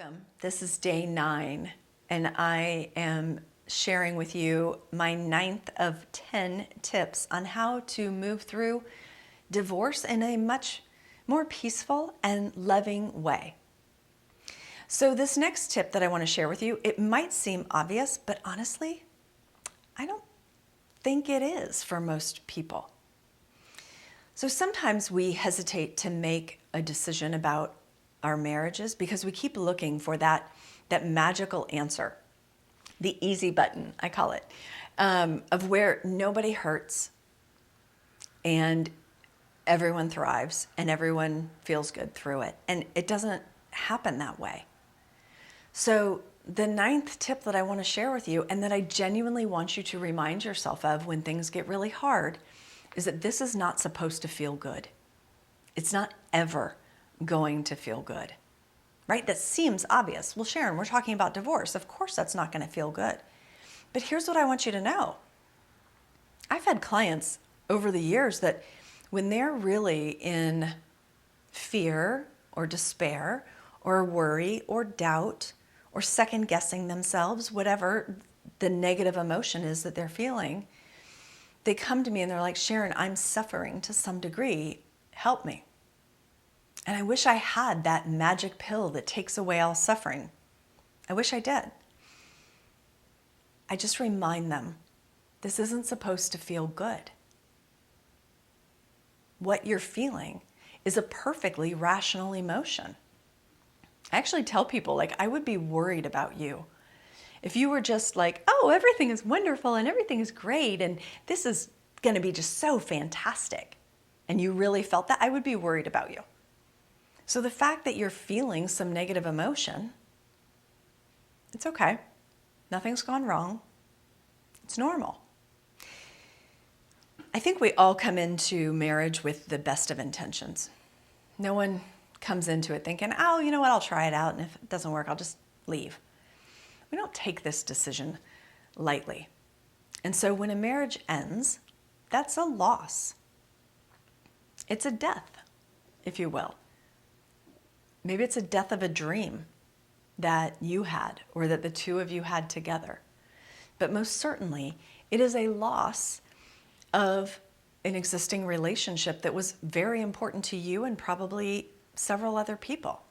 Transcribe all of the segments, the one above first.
Welcome. This is day 9, and I am sharing with you my 9th of 10 tips on how to move through divorce in a much more peaceful and loving way. So this next tip that I want to share with you, it might seem obvious, but honestly, I don't think it is for most people. So sometimes we hesitate to make a decision about our marriages because we keep looking for that magical answer, the easy button, I call it, of where nobody hurts and everyone thrives and everyone feels good through it. And it doesn't happen that way. So the 9th tip that I want to share with you, and that I genuinely want you to remind yourself of when things get really hard, is that this is not supposed to feel good. It's not ever going to feel good, right? That seems obvious. Well, Sharon, we're talking about divorce. Of course that's not going to feel good. But here's what I want you to know. I've had clients over the years that when they're really in fear or despair or worry or doubt or second guessing themselves, whatever the negative emotion is that they're feeling, they come to me and they're like, Sharon, I'm suffering to some degree. Help me. And I wish I had that magic pill that takes away all suffering. I wish I did. I just remind them, this isn't supposed to feel good. What you're feeling is a perfectly rational emotion. I actually tell people, like, I would be worried about you if you were just like, oh, everything is wonderful and everything is great and this is going to be just so fantastic, and you really felt that, I would be worried about you. So the fact that you're feeling some negative emotion, it's okay. Nothing's gone wrong. It's normal. I think we all come into marriage with the best of intentions. No one comes into it thinking, oh, you know what, I'll try it out, and if it doesn't work, I'll just leave. We don't take this decision lightly. And so when a marriage ends, that's a loss. It's a death, if you will. Maybe it's a death of a dream that you had or that the two of you had together. But most certainly, it is a loss of an existing relationship that was very important to you and probably several other people.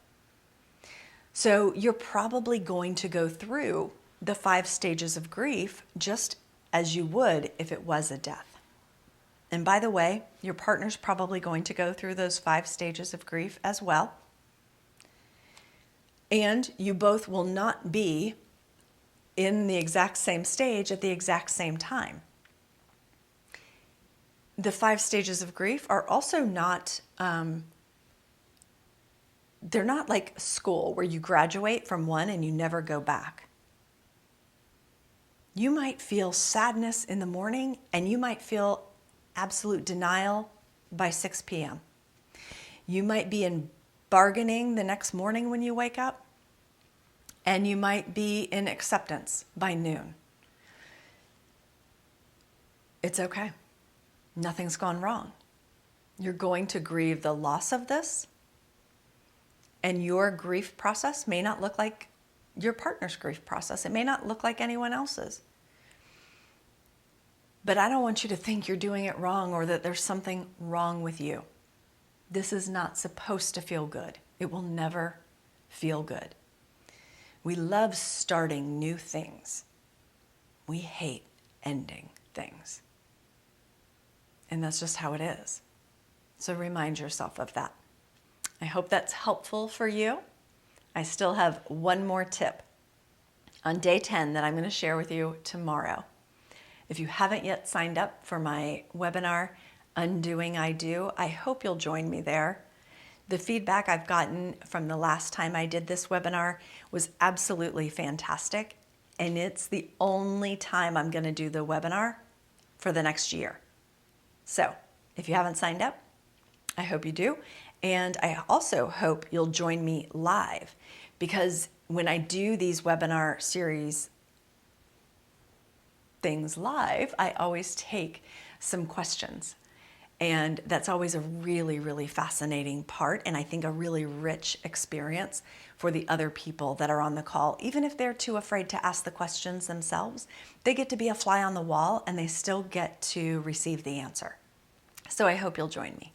So you're probably going to go through the 5 stages of grief just as you would if it was a death. And by the way, your partner's probably going to go through those 5 stages of grief as well. And you both will not be in the exact same stage at the exact same time. The 5 stages of grief are also not, they're not like school where you graduate from one and you never go back. You might feel sadness in the morning and you might feel absolute denial by 6 p.m. You might be in bargaining the next morning when you wake up, and you might be in acceptance by noon. It's okay. Nothing's gone wrong. You're going to grieve the loss of this, and your grief process may not look like your partner's grief process. It may not look like anyone else's. But I don't want you to think you're doing it wrong or that there's something wrong with you. This is not supposed to feel good. It will never feel good. We love starting new things. We hate ending things. And that's just how it is. So remind yourself of that. I hope that's helpful for you. I still have one more tip on day 10 that I'm going to share with you tomorrow. If you haven't yet signed up for my webinar, Undoing I Do, I hope you'll join me there. The feedback I've gotten from the last time I did this webinar was absolutely fantastic, and it's the only time I'm going to do the webinar for the next year. So if you haven't signed up, I hope you do, and I also hope you'll join me live, because when I do these webinar series things live, I always take some questions. And that's always a really, really fascinating part, and I think a really rich experience for the other people that are on the call. Even if they're too afraid to ask the questions themselves, they get to be a fly on the wall and they still get to receive the answer. So I hope you'll join me.